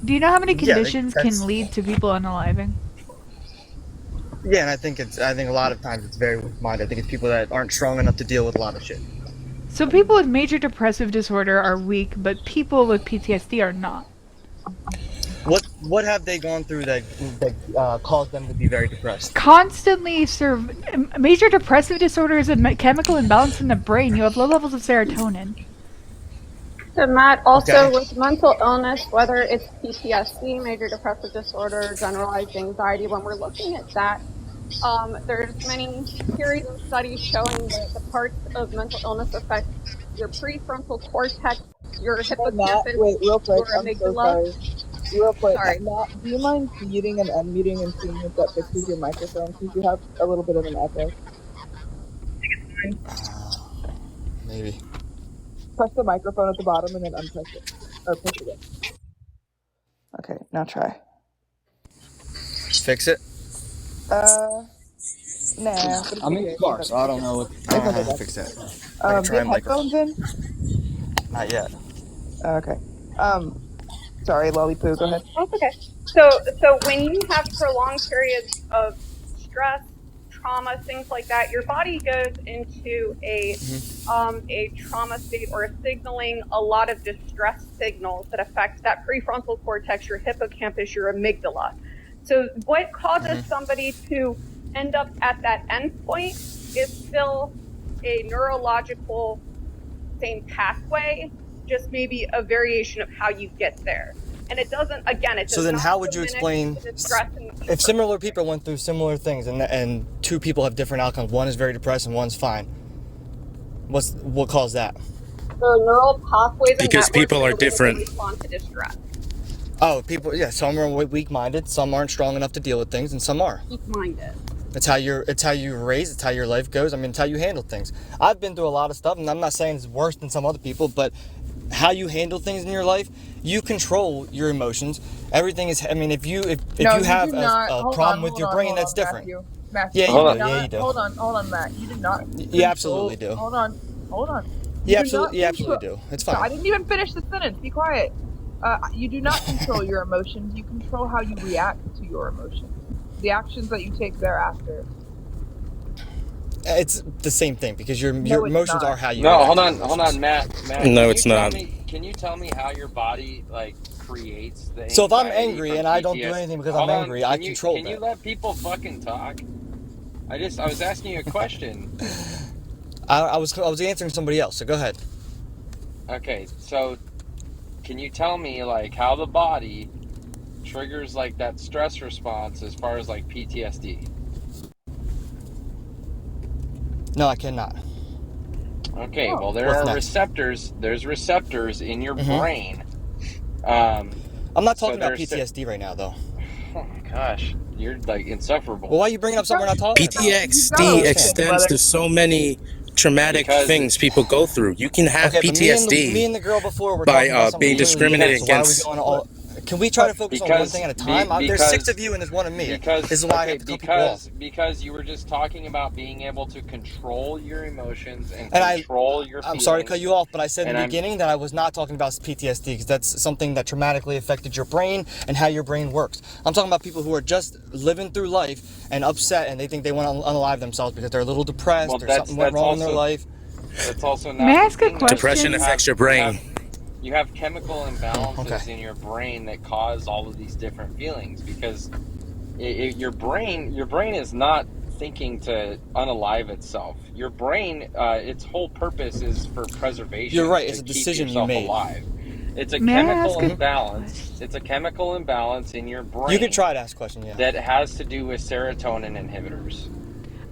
Do you know how many Yeah, conditions that's- can lead to people unaliving? Yeah, and I think a lot of times it's very weak-minded. I think it's people that aren't strong enough to deal with a lot of shit. So people with major depressive disorder are weak, but people with PTSD are not. What have they gone through that caused them to be very depressed? Constantly major depressive disorder is a chemical imbalance in the brain. You have low levels of serotonin. So Matt, also Okay. with mental illness, whether it's PTSD, major depressive disorder, generalized anxiety, when we're looking at that, there's many theories and studies showing that the parts of mental illness affect your prefrontal cortex, your hippocampus, Matt, wait, real quick. your I'm so amygdala. sorry. Real quick, Sorry. Matt, do you mind muting and unmuting and seeing if that fixes your microphone? Because you have a little bit of an echo. Maybe. Press the microphone at the bottom and then unpress it. Or push it. Okay, now try. Fix it. Nah. I'm in the car, so I don't know what. I don't know how to fix that. I can Do try you have headphones in? Not yet. Okay. Sorry, Lollipoo, go ahead. That's okay. So when you have prolonged periods of stress, trauma, things like that, your body goes into a trauma state or signaling a lot of distress signals that affect that prefrontal cortex, your hippocampus, your amygdala. So what causes somebody to end up at that endpoint is still a neurological same pathway, just maybe a variation of how you get there. And it doesn't, again, it does. So then not how would you diminish explain the distress if similar people went through similar things and two people have different outcomes? One is very depressed and one's fine. What caused that? There are neural pathways Because people are different. Respond to distress. Oh, people. Yeah, some are weak-minded, some aren't strong enough to deal with things, and some are. Weak-minded. It's how you're raised. It's how your life goes. I mean, it's how you handle things. I've been through a lot of stuff, and I'm not saying it's worse than some other people, but how you handle things in your life, you control your emotions. Everything is. I mean, if you have a problem with your brain, that's different. Matthew, Yeah, you do. Hold on, Matt. You did not. You absolutely do. Hold on. You absolutely do. It's fine. I didn't even finish the sentence. Be quiet. You do not control your emotions. You control how you react to your emotions. The actions that you take thereafter. It's the same thing because your emotions are how you. No, hold on, Matt. No, it's not. Can you tell me how your body creates the? So if I'm angry and I don't do anything because I'm angry, I control that. Can you let people fucking talk? I was asking you a question. I was answering somebody else. So go ahead. Okay, so can you tell me how the body triggers that stress response as far as PTSD? No, I cannot. Okay, well there are receptors. There's receptors in your brain. I'm not talking about PTSD right now, though. Oh my gosh, you're insufferable. Well, why are you bringing up something we're not talking about? PTSD extends to so many traumatic things people go through. You can have PTSD me and the girl before were by being discriminated against. Can we try to focus on one thing at a time? There's 6 of you and there's 1 of me. This is why I have to cut people off. Because you were just talking about being able to control your emotions and control your feelings. I'm sorry to cut you off, but I said in the beginning that I was not talking about PTSD because that's something that traumatically affected your brain and how your brain works. I'm talking about people who are just living through life and upset and they think they want to unalive themselves because they're a little depressed or something went wrong in their life. That's also not. May I ask a question? Depression affects your brain. You have chemical imbalances in your brain that cause all of these different feelings because your brain is not thinking to unalive itself. Your brain, its whole purpose is for preservation. You're right. It's a decision you made. Alive. It's a chemical imbalance. It's a chemical imbalance in your brain. You can try to ask a question, yeah. That has to do with serotonin inhibitors.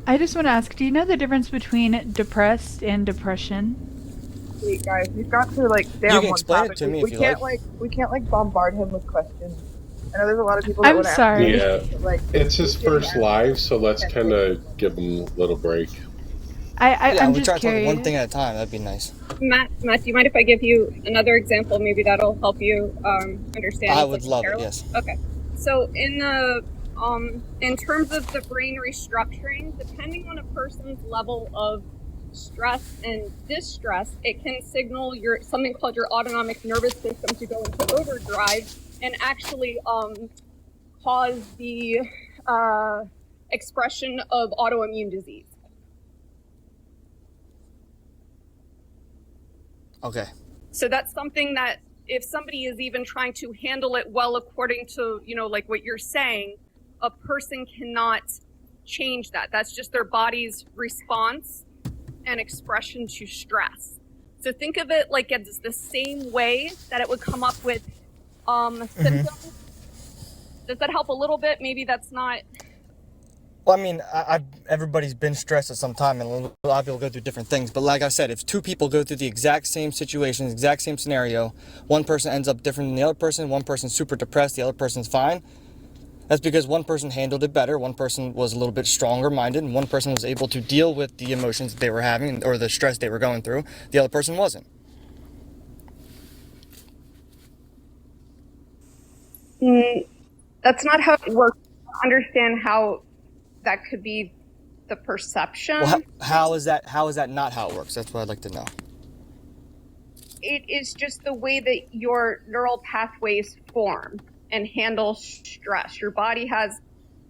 I just want to ask, do you know the difference between depressed and depression? Wait, guys, we've got to stay on one topic. We can't bombard him with questions. I know there's a lot of people that I'm sorry. Yeah, it's his first live, so let's kind of give him a little break. I'm just try to curious. talk one thing at a time. That'd be nice. Matt, do you mind if I give you another example? Maybe that'll help you understand. I would love it. Yes. Okay. So in terms of the brain restructuring, depending on a person's level of stress and distress, it can signal something called your autonomic nervous system to go into overdrive and actually cause the expression of autoimmune disease. Okay. So that's something that if somebody is even trying to handle it well according to, like what you're saying, a person cannot change that. That's just their body's response and expression to stress. So think of it like it's the same way that it would come up with symptoms. Does that help a little bit? Maybe that's not... Well, I mean, everybody's been stressed at some time, and a lot of people go through different things. But like I said, if two people go through the exact same situation, exact same scenario, one person ends up different than the other person, one person's super depressed, the other person's fine, that's because one person handled it better, one person was a little bit stronger minded, and one person was able to deal with the emotions that they were having or the stress they were going through. The other person wasn't. That's not how it works. I understand how that could be the perception. Well, how is that not how it works? That's what I'd like to know. It is just the way that your neural pathways form and handle stress. Your body has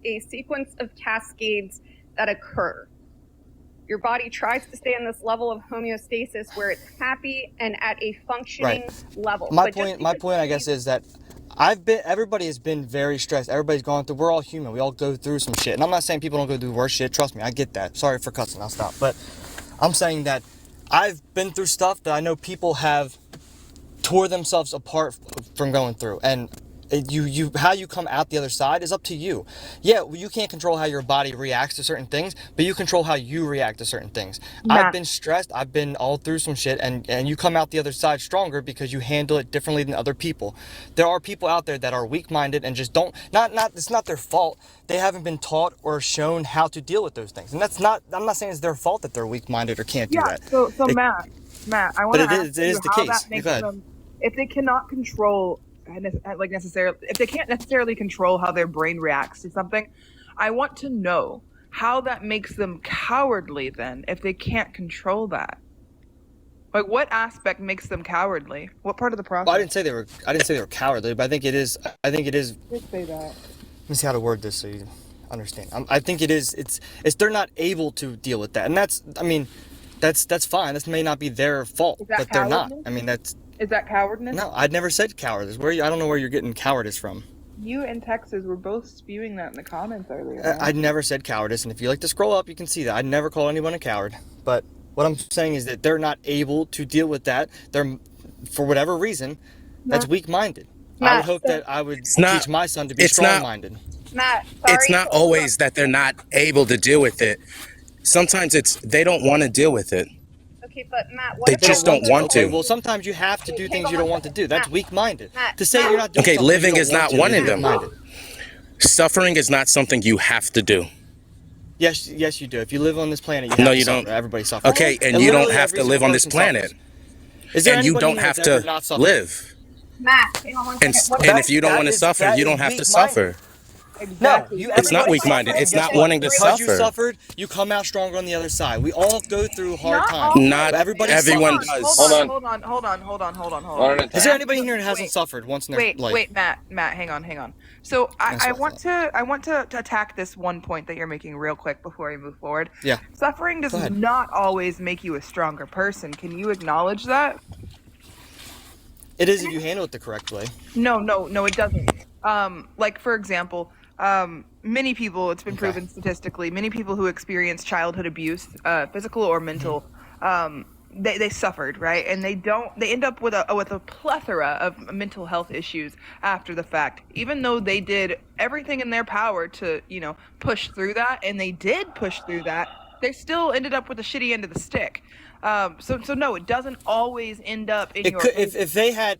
a sequence of cascades that occur. Your body tries to stay in this level of homeostasis where it's happy and at a functioning level. My point, I guess, is that everybody has been very stressed. Everybody's going through, we're all human. We all go through some shit. And I'm not saying people don't go through worse shit. Trust me, I get that. Sorry for cussing, I'll stop. But I'm saying that I've been through stuff that I know people have tore themselves apart from going through. And how you come out the other side is up to you. Yeah, you can't control how your body reacts to certain things, but you control how you react to certain things. I've been stressed, I've been all through some shit, and you come out the other side stronger because you handle it differently than other people. There are people out there that are weak-minded and just don't, it's not their fault. They haven't been taught or shown how to deal with those things. And I'm not saying it's their fault that they're weak-minded or can't do that. So Matt, I want to ask you how that makes them, if they cannot control if they can't necessarily control how their brain reacts to something, I want to know how that makes them cowardly then, if they can't control that. Like, what aspect makes them cowardly? What part of the process? Well, I didn't say they were cowardly, but I think it is. Just say that. Let me see how to word this so you understand. I think it is. It's they're not able to deal with that, and that's fine. This may not be their fault, but they're not. I mean, Is that cowardness? No, I'd never said cowardice. I don't know where you're getting cowardice from. You and Texas were both spewing that in the comments earlier. I'd never said cowardice, and if you like to scroll up, you can see that. I'd never call anyone a coward. But what I'm saying is that they're not able to deal with that. They're, for whatever reason, that's weak-minded. I would hope that I would teach my son to be strong-minded. It's not always that they're not able to deal with it. Sometimes it's they don't want to deal with it. Okay, but Matt, they just don't want to. Okay, well, sometimes you have to do things you don't want to do. That's weak-minded. To say you're not doing something living is not one of them. Suffering is not something you have to do. Yes, you do. If you live on this planet, you have to suffer. Everybody suffers. Okay, and you don't have to live on this planet. And you don't have to live. Matt, and if you don't want to suffer, you don't have to suffer. Exactly. No, it's not weak-minded. It's not wanting to suffer. Because you suffered, you come out stronger on the other side. We all go through hard times. Not everyone does. Hold on. Is there anybody here that hasn't suffered once in their life? Wait, Matt, hang on. So I want to attack this one point that you're making real quick before we move forward. Yeah. Suffering does not always make you a stronger person. Can you acknowledge that? It is if you handle it the correct way. No, it doesn't. Like, for example, many people, it's been proven statistically, many people who experience childhood abuse, physical or mental, they suffered, right? And they end up with a plethora of mental health issues after the fact, even though they did everything in their power to, push through that, and they did push through that, they still ended up with a shitty end of the stick. So no, it doesn't always end up in if they had,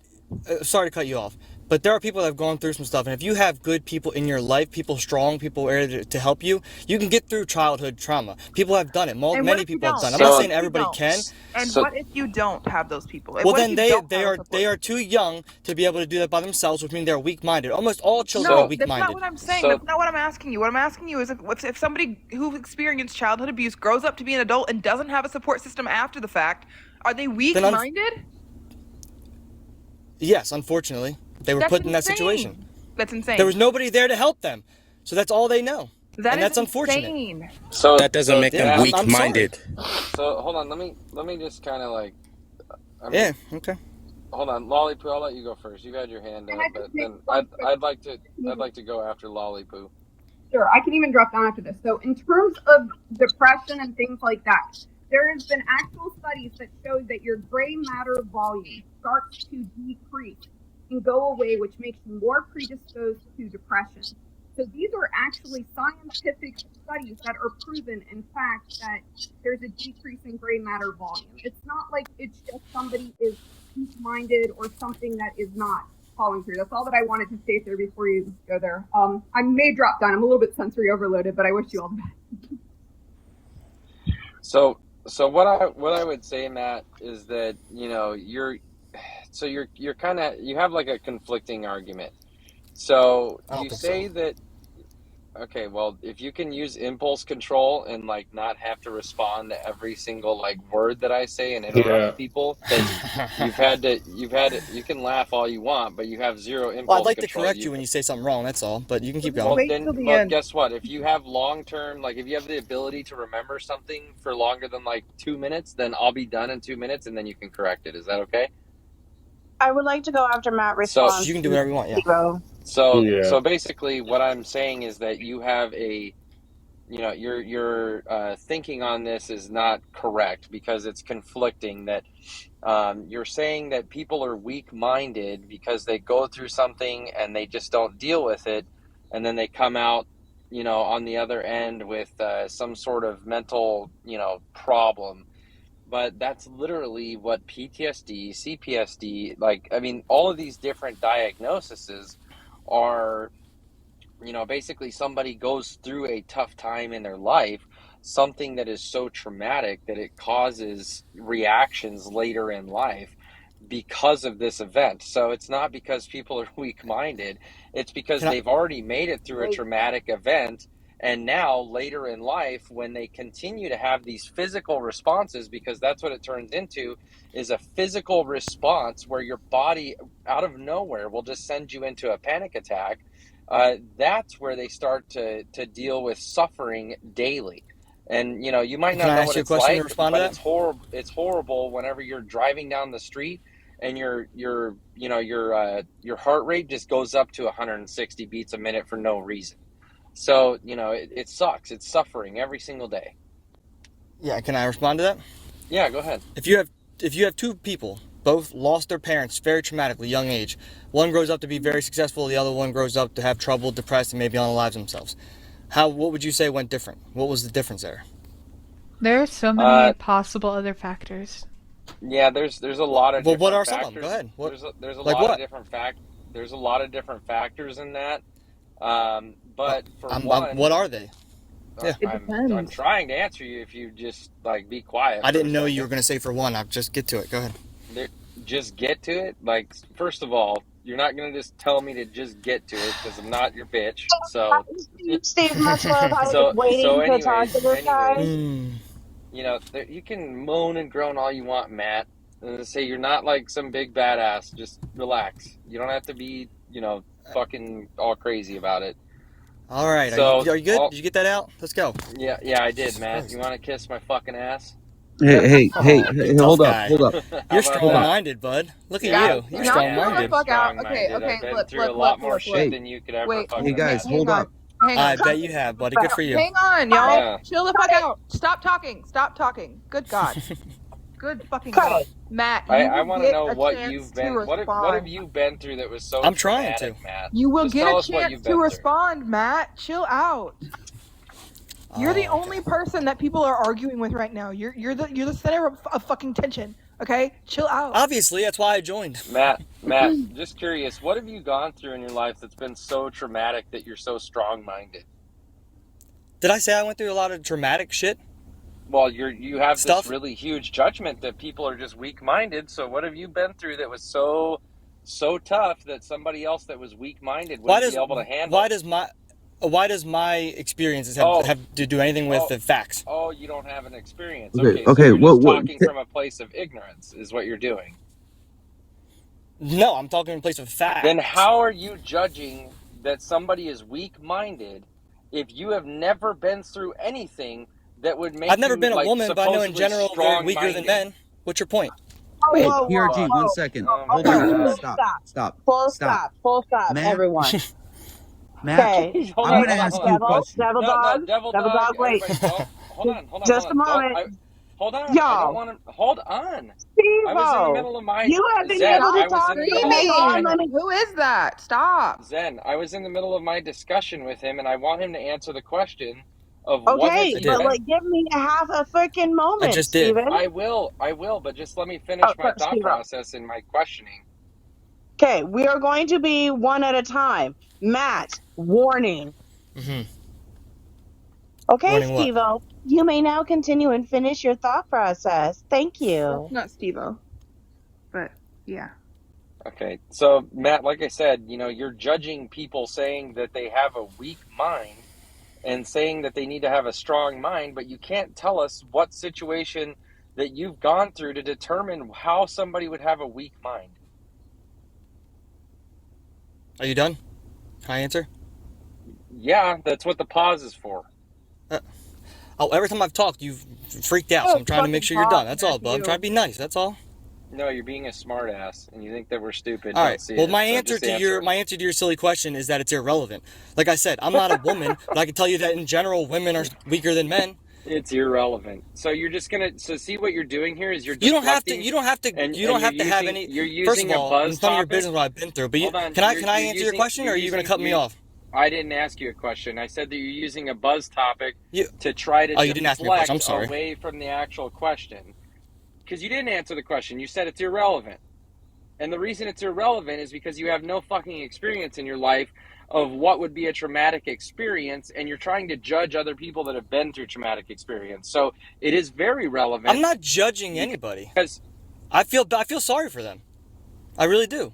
sorry to cut you off, but there are people that have gone through some stuff, and if you have good people in your life, people strong, people ready to help you, you can get through childhood trauma. People have done it. Many people have done it. I'm not saying everybody can. And what if you don't have those people? Well, then they are too young to be able to do that by themselves, which means they're weak-minded. Almost all children are weak-minded. That's not what I'm saying. That's not what I'm asking you. What I'm asking you is if somebody who experienced childhood abuse grows up to be an adult and doesn't have a support system after the fact, are they weak-minded? Yes, unfortunately. They were That's put in that insane. situation. That's insane. There was nobody there to help them. So that's all they know. That and is that's unfortunate. insane. So That doesn't make them I'm weak-minded. So hold on, let me just kind of like. I mean, Yeah. Okay. Hold on, Lollipoo. I'll let you go first. You've had your hand up, but then I'd like to go after Lollipoo. Sure, I can even drop down after this. So in terms of depression and things like that, there has been actual studies that show that your gray matter volume starts to decrease and go away, which makes you more predisposed to depression. So these are actually scientific studies that are proven, in fact, that there's a decrease in gray matter volume. It's not like it's just somebody is weak-minded or something that is not following through. That's all that I wanted to state there before you go there. I may drop down. I'm a little bit sensory overloaded, but I wish you all the best. So what I would say, Matt, is that you're kind of, you have like a conflicting argument. So you say that, okay, well, if you can use impulse control and like not have to respond to every single like word that I say and interrupt people, then you can laugh all you want, but you have zero impulse control. Well, I'd like to correct you when you say something wrong. That's all. But you can keep going. Well, guess what? If you have long-term, like if you have the ability to remember something for longer than like 2 minutes, then I'll be done in 2 minutes, and then you can correct it. Is that okay? I would like to go after Matt responds. So you can do whatever you want. Yeah. So basically, what I'm saying is that you have your thinking on this is not correct because it's conflicting. That you're saying that people are weak-minded because they go through something and they just don't deal with it, and then they come out, on the other end with some sort of mental, problem. But that's literally what PTSD, CPSD, all of these different diagnoses are, basically somebody goes through a tough time in their life, something that is so traumatic that it causes reactions later in life because of this event. So it's not because people are weak-minded, it's because they've already made it through a traumatic event. And now later in life, when they continue to have these physical responses, because that's what it turns into, is a physical response where your body out of nowhere will just send you into a panic attack. That's where they start to deal with suffering daily. And, you might not know what it's like, but it's horrible. It's horrible whenever you're driving down the street and your heart rate just goes up to 160 beats a minute for no reason. So, it sucks. It's suffering every single day. Yeah, can I respond to that? Yeah, go ahead. If you have two people, both lost their parents very traumatically, young age. One grows up to be very successful, the other one grows up to have trouble, depressed, and maybe unalive themselves. What would you say went different? What was the difference there? There are so many possible other factors. Yeah, there's a lot of different what are factors. some of them? Go ahead. There's a lot of different there's a lot of different factors in that. But for one, what are they? It depends. I'm trying to answer you if you just be quiet. I didn't know you were going to say for one. I'll just get to it. Go ahead. Just get to it? First of all, you're not going to just tell me to just get to it because I'm not your bitch. So, Steve, much love. I was waiting to talk to this guy. You can moan and groan all you want, Matt, and say you're not like some big badass. Just relax. You don't have to be, fucking all crazy about it. All right. So, are you good? Did you get that out? Let's go. Yeah, I did, Matt. You want to kiss my fucking ass? Hey, hold up. You're strong-minded, bud. Look at you. You're strong-minded. Fuck out. Okay, I've been look, through a lot more shit than you could ever fucking Hey guys, imagine. hold up. Hang on. I bet you have, buddy. Good for you. Hang on, y'all. Yeah. Chill the fuck out. Stop talking. Good God. Good fucking God. Matt, I want to know what chance you've to been. What respond. have you been through that was so? I'm trying traumatic, to. Matt? You will Just get tell a us what chance you've to been through. respond, Matt. Chill out. You're the only person that people are arguing with right now. You're the center of fucking tension. Okay, chill out. Obviously, that's why I joined. Matt, just curious, what have you gone through in your life that's been so traumatic that you're so strong-minded? Did I say I went through a lot of traumatic shit? Well, you have Stuff? this really huge judgment that people are just weak-minded. So what have you been through that was so tough that somebody else that was weak-minded wouldn't be able to handle? Why does my experiences have to do anything with the facts? Oh, you don't have an experience. Okay, So you're what- just talking from a place of ignorance is what you're doing. No, I'm talking in place of facts. Then how are you judging that somebody is weak-minded if you have never been through anything that would make I've never you, been a like, woman, but I know in supposedly general they're weaker than strong-minded? men. What's your point? Hey, Whoa, whoa, PRG, whoa. 1 second. Oh, Hold Okay, on. God. Stop. full Stop. stop, full stop, Matt, everyone. Matt, Okay, Hold I'm on, going to hold on, ask hold you a on. question. devil No, dog, Devil devil Dog, dog, wait. everybody, don't. Hold on, hold on, Just hold a on. moment. Hold on. I Y'all, don't want to. Hold on. I was in the Steve-O, middle of my you have been Zen. able to I was talk in the to middle. hang on, Screaming. let me, Who is that? Stop. Zen. I was in the middle of my discussion with him, and I want him to answer the question of what has okay, I he did. but been. like, give me a half a freaking I moment, just did. Steven. I will, but just let me Oh, finish my thought Steve-O. process and my questioning. Okay, we are going to be one at a time. Matt, warning. Mm-hmm. Okay, Warning what? Steve-O, you may now continue and finish your thought process. Thank That's you. not Steve-O. But yeah. Okay, so Matt, like I said, you're judging people saying that they have a weak mind and saying that they need to have a strong mind, but you can't tell us what situation that you've gone through to determine how somebody would have a weak mind. Are you done? Can I answer? Yeah, that's what the pause is for. Every time I've talked, you've freaked out, so I'm trying to make sure you're done. That's all, but I'm trying to be nice. That's all. No, you're being a smartass, and you think that we're stupid. All Don't right. see Well, it. my So answer just to answer your silly question is that it's irrelevant. Like I said, I'm not a woman, but I can tell you that in general, women are weaker than men. It's irrelevant. So you're just gonna. So see what you're doing here is you're You don't have to. deflecting. You don't have to. And You don't you're have to have using. any. You're using First of a all, buzz it's none of your topic. business what I've been through. But Hold on. can I answer your question, or are you going to cut me off? I didn't ask you a question. I said that you're using a buzz topic You. to try to Oh, you didn't ask me a question. I'm deflect sorry. away from the actual question. Because you didn't answer the question. You said it's irrelevant. And the reason it's irrelevant is because you have no fucking experience in your life of what would be a traumatic experience, and you're trying to judge other people that have been through traumatic experience. So it is very relevant. I'm not judging anybody. Because I feel sorry for them. I really do.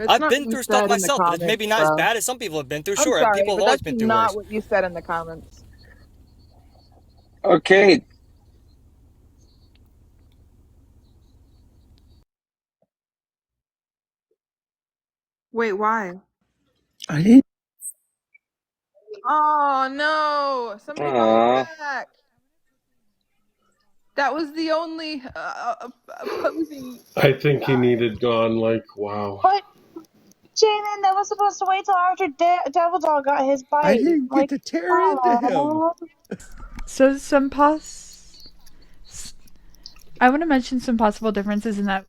I've been through stuff myself, but it's maybe not as bad as some people have been through. I'm Sure, sorry, people have but always that's been through not worse. what you said in the comments. okay. Wait, why? I didn't. Oh no! Somebody call him back. That was the only opposing. I think he needed gone. Like, wow. But, Jaden, that was supposed to wait till after Devil Dog got his bite. I didn't get Like, to tear into him. So I want to mention some possible differences in that